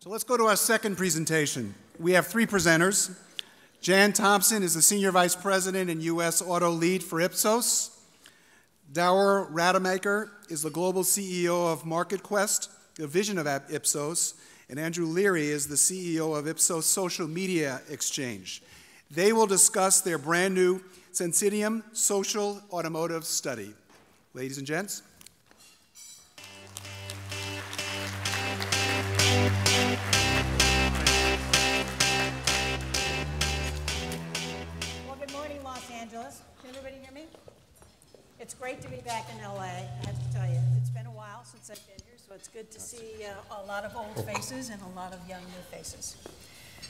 So let's go to our second presentation. We have three presenters. Jan Thompson is the Senior Vice President and U.S. Auto Lead for Ipsos. Dower Rademacher is the Global CEO of MarketQuest, a division of Ipsos. And Andrew Leary is the CEO of Ipsos Social Media Exchange. They will discuss their brand new Censydiam Social Automotive study. Ladies and gents. Well, good morning, Los Angeles. Can everybody hear me? It's great to be back in LA, I have to tell you. It's been a while since I've been here, so it's good to see a lot of old faces and a lot of young new faces.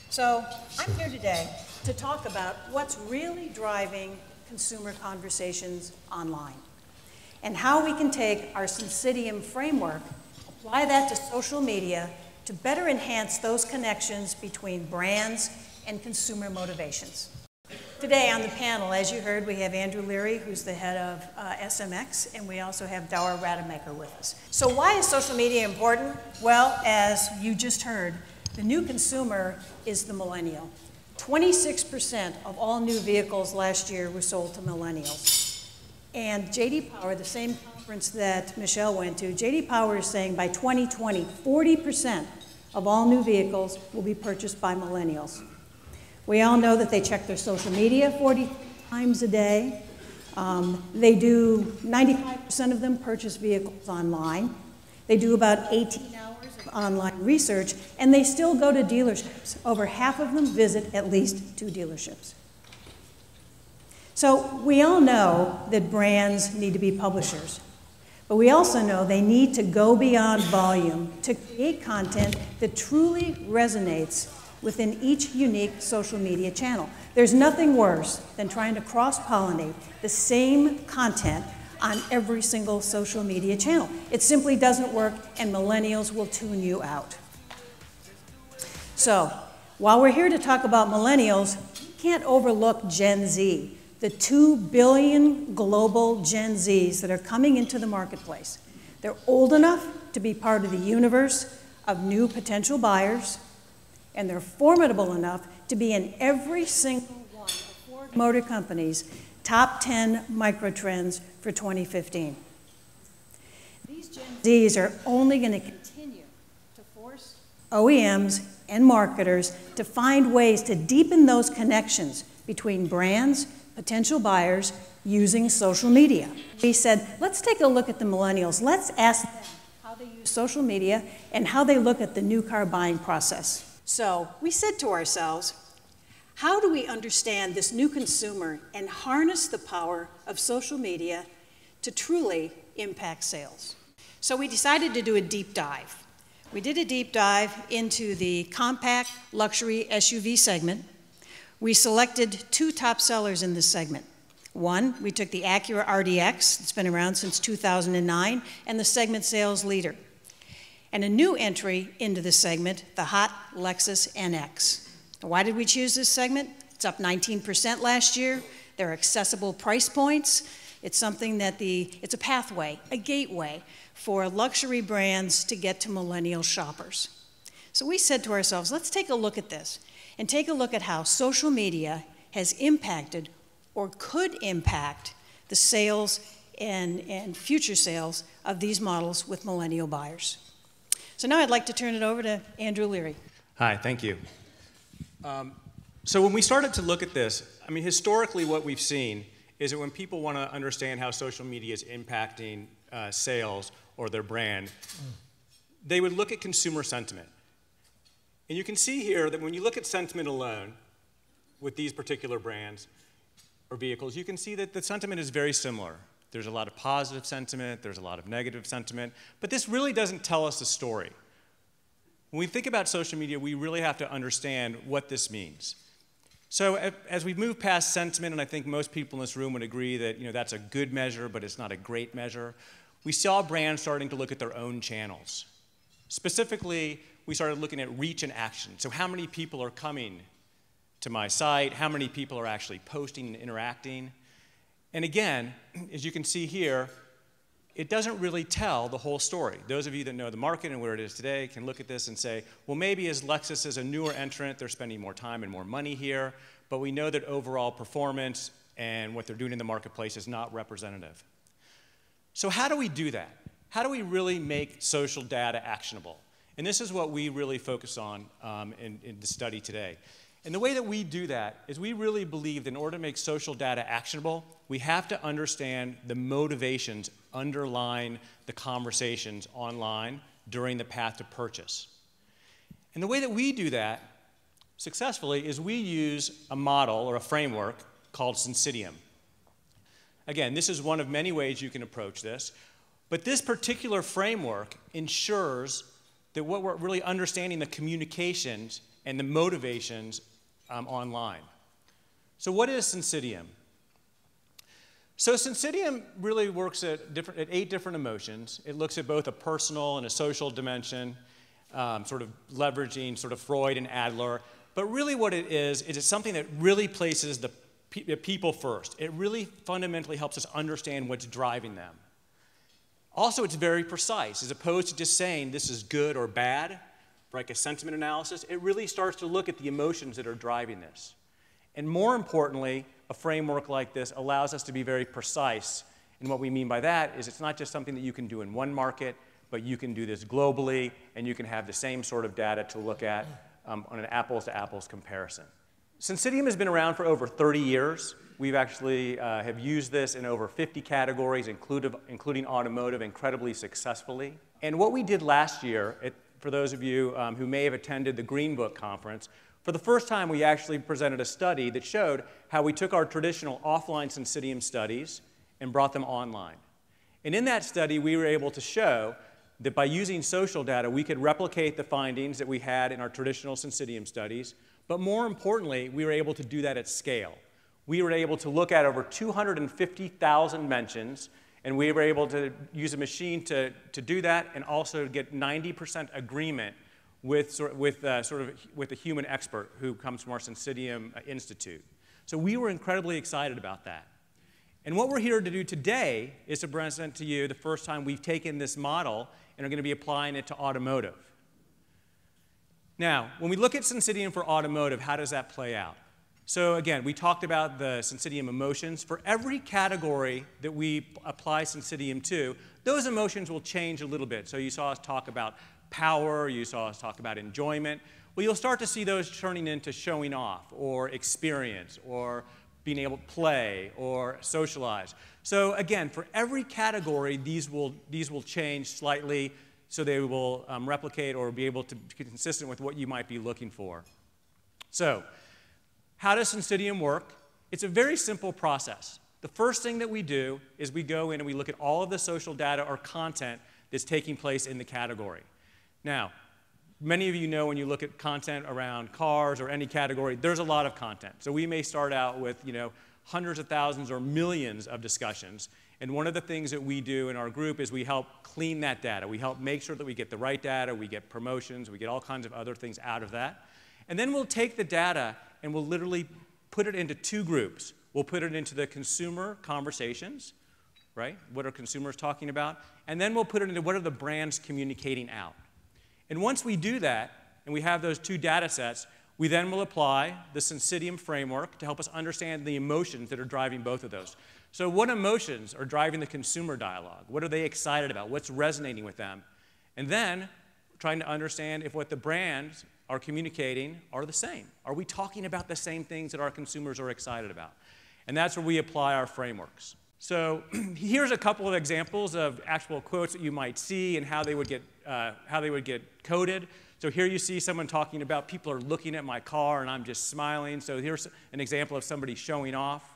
So I'm here today to talk about what's really driving consumer conversations online and how we can take our Censydiam framework, apply that to social media to better enhance those connections between brands and consumer motivations. Today on the panel, as you heard, we have Andrew Leary, who's the head of SMX, and we also have Dower Rademacher with us. So why is social media important? Well, as you just heard, the new consumer is the millennial. 26% of all new vehicles last year were sold to millennials. And J.D. Power, the same conference that Michelle went to, J.D. Power is saying by 2020, 40% of all new vehicles will be purchased by millennials. We all know that they check their social media 40 times a day. 95% of them purchase vehicles online. They do about 18 hours of online research, and they still go to dealerships. Over half of them visit at least 2 dealerships. So we all know that brands need to be publishers, but we also know they need to go beyond volume to create content that truly resonates within each unique social media channel. There's nothing worse than trying to cross-pollinate the same content on every single social media channel. It simply doesn't work, and millennials will tune you out. So, while we're here to talk about millennials, we can't overlook Gen Z, the 2 billion global Gen Zs that are coming into the marketplace. They're old enough to be part of the universe of new potential buyers, and they're formidable enough to be in every single one of Ford Motor Company's top 10 microtrends for 2015. These Gen Zs are only going to continue to force OEMs and marketers to find ways to deepen those connections between brands, potential buyers, using social media. We said, let's take a look at the millennials. Let's ask them how they use social media and how they look at the new car buying process. So we said to ourselves, how do we understand this new consumer and harness the power of social media to truly impact sales? So we decided to do a deep dive. We did a deep dive into the compact luxury SUV segment. We selected 2 top sellers in this segment. One, we took the Acura RDX, it's been around since 2009, and the segment sales leader. And a new entry into this segment, the hot Lexus NX. Why did we choose this segment? It's up 19% last year. There are accessible price points. It's something that it's a pathway, a gateway for luxury brands to get to millennial shoppers. So we said to ourselves, let's take a look at this and take a look at how social media has impacted or could impact the sales and future sales of these models with millennial buyers. So now I'd like to turn it over to Andrew Leary. Hi, thank you. So when we started to look at this, I mean, historically what we've seen is that when people want to understand how social media is impacting sales or their brand, they would look at consumer sentiment. And you can see here that when you look at sentiment alone with these particular brands or vehicles, you can see that the sentiment is very similar. There's a lot of positive sentiment, there's a lot of negative sentiment, but this really doesn't tell us a story. When we think about social media, we really have to understand what this means. So as we move past sentiment, and I think most people in this room would agree that that's a good measure, but it's not a great measure, we saw brands starting to look at their own channels. Specifically, we started looking at reach and action. So how many people are coming to my site? How many people are actually posting and interacting? And again, as you can see here, it doesn't really tell the whole story. Those of you that know the market and where it is today can look at this and say, well, maybe as Lexus is a newer entrant, they're spending more time and more money here, but we know that overall performance and what they're doing in the marketplace is not representative. So how do we do that? How do we really make social data actionable? And this is what we really focus on in the study today. And the way that we do that is we really believe that in order to make social data actionable, we have to understand the motivations underlying the conversations online during the path to purchase. And the way that we do that successfully is we use a model or a framework called Censydiam. Again, this is one of many ways you can approach this, but this particular framework ensures that what we're really understanding the communications and the motivations online. So what is Censydiam? So Censydiam really works at 8 different emotions. It looks at both a personal and a social dimension, sort of leveraging sort of Freud and Adler. But really what it is it's something that really places the people first. It really fundamentally helps us understand what's driving them. Also, it's very precise. As opposed to just saying this is good or bad, like a sentiment analysis, it really starts to look at the emotions that are driving this. And more importantly, a framework like this allows us to be very precise. And what we mean by that is it's not just something that you can do in one market, but you can do this globally, and you can have the same sort of data to look at on an apples-to-apples comparison. Censydiam has been around for over 30 years. We've actually have used this in over 50 categories, including automotive, incredibly successfully. And what we did last year, for those of you who may have attended the Green Book conference, for the first time we actually presented a study that showed how we took our traditional offline Censydiam studies and brought them online. And in that study, we were able to show that by using social data, we could replicate the findings that we had in our traditional Censydiam studies, but more importantly, we were able to do that at scale. We were able to look at over 250,000 mentions, and we were able to use a machine to do that and also get 90% agreement with a human expert who comes from our Censydiam Institute. So we were incredibly excited about that. And what we're here to do today is to present to you the first time we've taken this model and are going to be applying it to automotive. Now, when we look at Censydiam for automotive, how does that play out? So again, we talked about the Censydiam emotions. For every category that we apply Censydiam to, those emotions will change a little bit. So you saw us talk about power, you saw us talk about enjoyment. Well, you'll start to see those turning into showing off or experience or being able to play or socialize. So again, for every category, these will change slightly so they will replicate or be able to be consistent with what you might be looking for. So how does Censydiam work? It's a very simple process. The first thing that we do is we go in and we look at all of the social data or content that's taking place in the category. Now, many of you know when you look at content around cars or any category, there's a lot of content. So we may start out with hundreds of thousands or millions of discussions. And one of the things that we do in our group is we help clean that data. We help make sure that we get the right data, we get promotions, we get all kinds of other things out of that. And then we'll take the data and we'll literally put it into 2 groups. We'll put it into the consumer conversations, right? What are consumers talking about? And then we'll put it into what are the brands communicating out. And once we do that, and we have those 2 data sets, we then will apply the Censydiam framework to help us understand the emotions that are driving both of those. So what emotions are driving the consumer dialogue? What are they excited about? What's resonating with them? And then trying to understand if what the brands are communicating are the same. Are we talking about the same things that our consumers are excited about? And that's where we apply our frameworks. So here's a couple of examples of actual quotes that you might see and how they would get coded. So here you see someone talking about people are looking at my car and I'm just smiling. So here's an example of somebody showing off.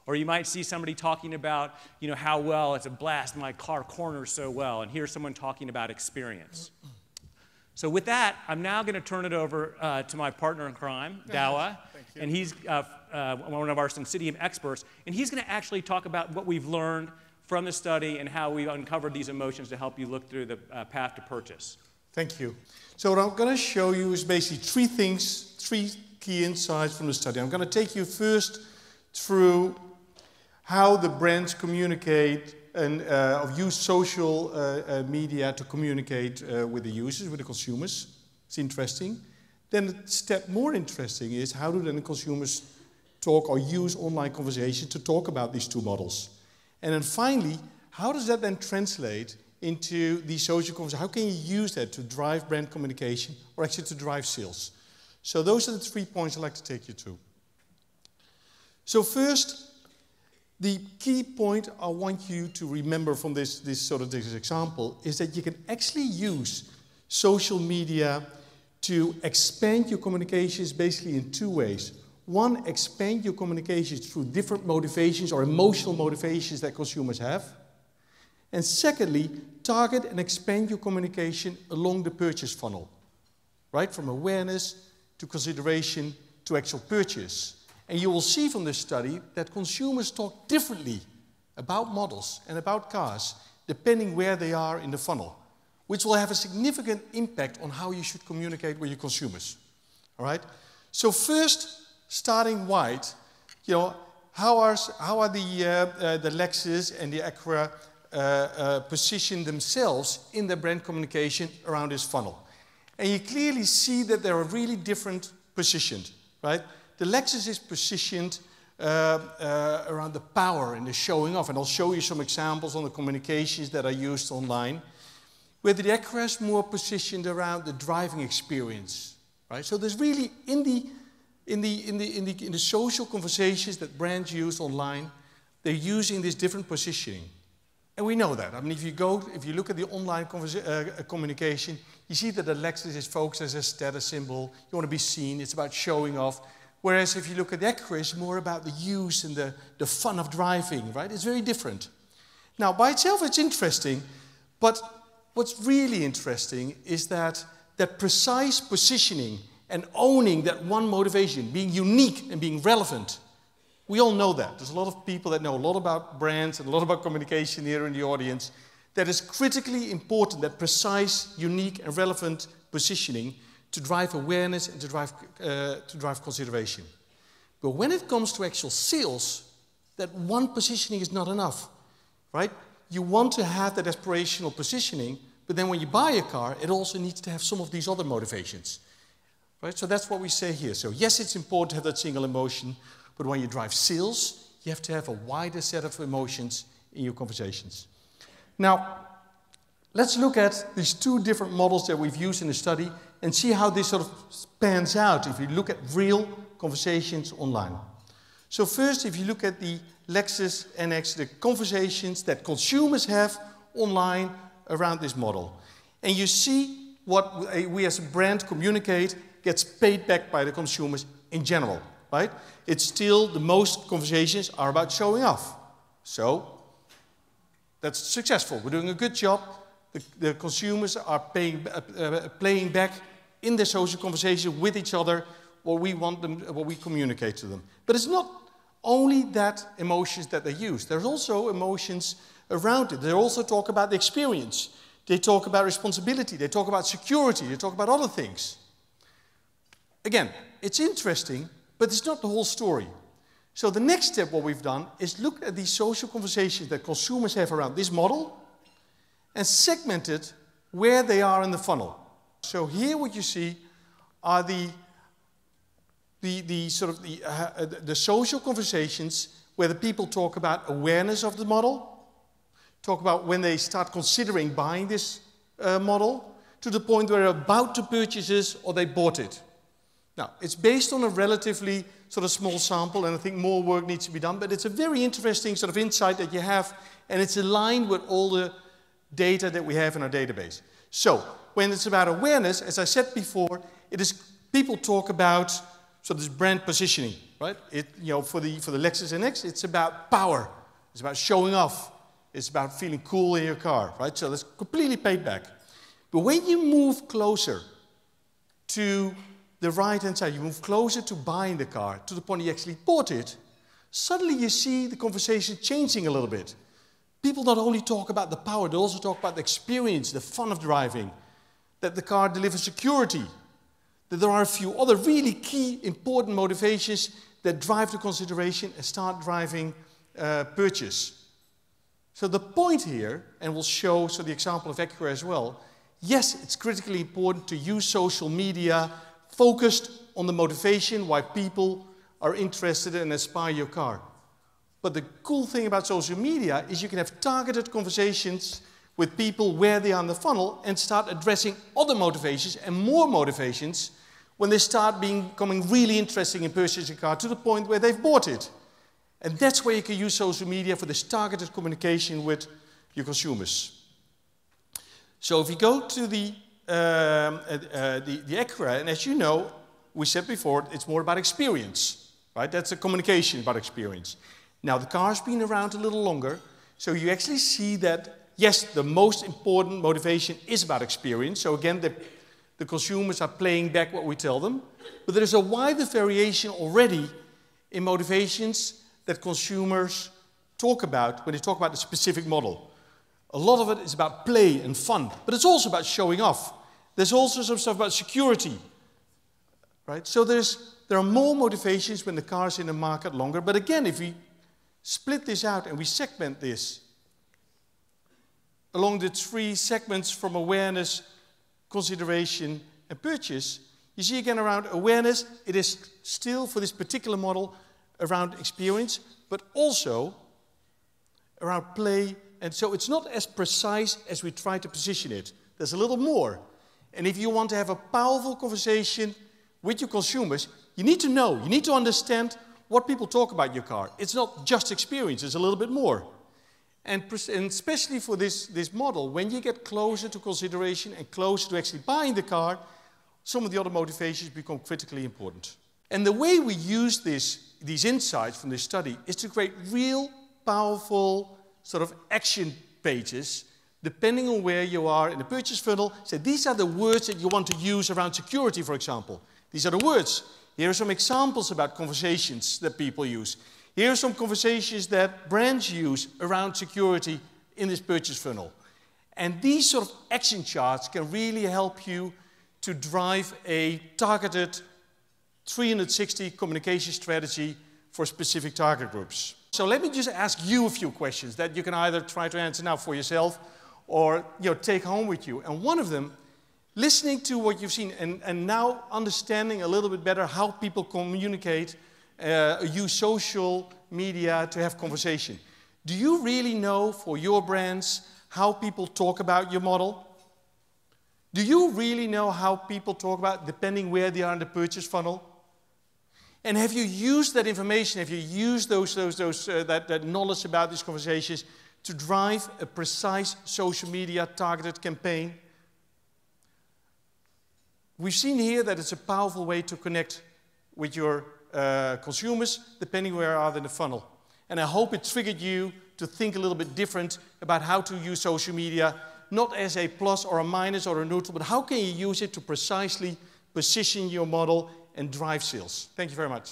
Or you might see somebody talking about how well it's a blast, my car corners so well. And here's someone talking about experience. So with that, I'm now going to turn it over to my partner in crime, Dawa. And he's one of our Censydiam experts. And he's going to actually talk about what we've learned from the study and how we've uncovered these emotions to help you look through the path to purchase. Thank you. So what I'm going to show you is basically 3 things, 3 key insights from the study. I'm going to take you first through how the brands communicate of use social media to communicate with the users, with the consumers. It's interesting. Then the step more interesting is how do then the consumers talk or use online conversation to talk about these two models? And then finally, how does that then translate into the social conversation? How can you use that to drive brand communication or actually to drive sales? So those are the 3 points I'd like to take you to. So first, the key point I want you to remember from this example is that you can actually use social media to expand your communications basically in 2 ways. One, expand your communications through different motivations or emotional motivations that consumers have. And secondly, target and expand your communication along the purchase funnel, right? From awareness to consideration to actual purchase. And you will see from this study that consumers talk differently about models and about cars depending where they are in the funnel, which will have a significant impact on how you should communicate with your consumers. All right? So first, starting wide, how are the Lexus and the Acura position themselves in their brand communication around this funnel? And you clearly see that they are really different positioned, right? The Lexus is positioned around the power and the showing off, and I'll show you some examples on the communications that are used online. Where the Acura is more positioned around the driving experience, right? So there's really in the social conversations that brands use online, they're using this different positioning, and we know that. I mean, if you look at the online communication, you see that the Lexus is focused as a status symbol. You want to be seen. It's about showing off. Whereas if you look at the Acura, it's more about the use and the fun of driving, right? It's very different. Now, by itself, it's interesting, but what's really interesting is that precise positioning and owning that one motivation, being unique and being relevant. We all know that. There's a lot of people that know a lot about brands and a lot about communication here in the audience. That is critically important, that precise, unique and relevant positioning to drive awareness and to drive consideration. But when it comes to actual sales, that one positioning is not enough, right? You want to have that aspirational positioning, but then when you buy a car, it also needs to have some of these other motivations, right? So that's what we say here. So yes, it's important to have that single emotion, but when you drive sales, you have to have a wider set of emotions in your conversations. Now, let's look at these 2 different models that we've used in the study and see how this sort of pans out if you look at real conversations online. So first, if you look at the Lexus NX, the conversations that consumers have online around this model. And you see what we as a brand communicate gets paid back by the consumers in general, right? It's still the most conversations are about showing off. So that's successful. We're doing a good job. The consumers are playing back in their social conversation with each other what we want them, what we communicate to them. But it's not only that emotions that they use. There's also emotions around it. They also talk about the experience. They talk about responsibility. They talk about security. They talk about other things. Again, it's interesting, but it's not the whole story. So the next step, what we've done, is look at these social conversations that consumers have around this model and segment it where they are in the funnel. So here what you see are the social conversations where the people talk about awareness of the model, talk about when they start considering buying this model, to the point where they're about to purchase this or they bought it. Now, it's based on a relatively sort of small sample, and I think more work needs to be done, but it's a very interesting sort of insight that you have, and it's aligned with all the data that we have in our database. So, when it's about awareness, as I said before, it is people talk about this brand positioning, right? For the Lexus NX, it's about power, it's about showing off, it's about feeling cool in your car, right? So that's completely paid back. But when you move closer to the right-hand side, you move closer to buying the car, to the point you actually bought it, suddenly you see the conversation changing a little bit. People not only talk about the power, they also talk about the experience, the fun of driving, that the car delivers security, that there are a few other really key, important motivations that drive the consideration and start driving purchase. So the point here, and we'll show the example of Acura as well, yes, it's critically important to use social media focused on the motivation why people are interested and aspire your car. But the cool thing about social media is you can have targeted conversations with people where they are in the funnel and start addressing other motivations and more motivations when they start becoming really interested in purchasing a car to the point where they've bought it. And that's where you can use social media for this targeted communication with your consumers. So if you go to the Acura, and as you know, we said before, it's more about experience, right? That's a communication about experience. Now the car's been around a little longer, so you actually see that, yes, the most important motivation is about experience. So again, the consumers are playing back what we tell them. But there is a wider variation already in motivations that consumers talk about when they talk about the specific model. A lot of it is about play and fun, but it's also about showing off. There's also some stuff about security, right? So there are more motivations when the car is in the market longer. But again, if we split this out and we segment this along the 3 segments from awareness, consideration, and purchase, you see again around awareness, it is still for this particular model around experience, but also around play. And so it's not as precise as we try to position it. There's a little more. And if you want to have a powerful conversation with your consumers, you need to know, you need to understand what people talk about your car. It's not just experience, it's a little bit more. And especially for this model, when you get closer to consideration and closer to actually buying the car, some of the other motivations become critically important. And the way we use these insights from this study is to create real, powerful sort of action pages, depending on where you are in the purchase funnel. So these are the words that you want to use around security, for example. These are the words. Here are some examples about conversations that people use. Here are some conversations that brands use around security in this purchase funnel. And these sort of action charts can really help you to drive a targeted 360 communication strategy for specific target groups. So let me just ask you a few questions that you can either try to answer now for yourself or take home with you. And one of them, listening to what you've seen and now understanding a little bit better how people communicate, use social media to have conversation. Do you really know for your brands how people talk about your model? Do you really know how people talk about depending where they are in the purchase funnel? And have you used that information, have you used that knowledge about these conversations to drive a precise social media targeted campaign? We've seen here that it's a powerful way to connect with your consumers, depending where you are in the funnel. And I hope it triggered you to think a little bit different about how to use social media, not as a plus or a minus or a neutral, but how can you use it to precisely position your model and drive sales. Thank you very much.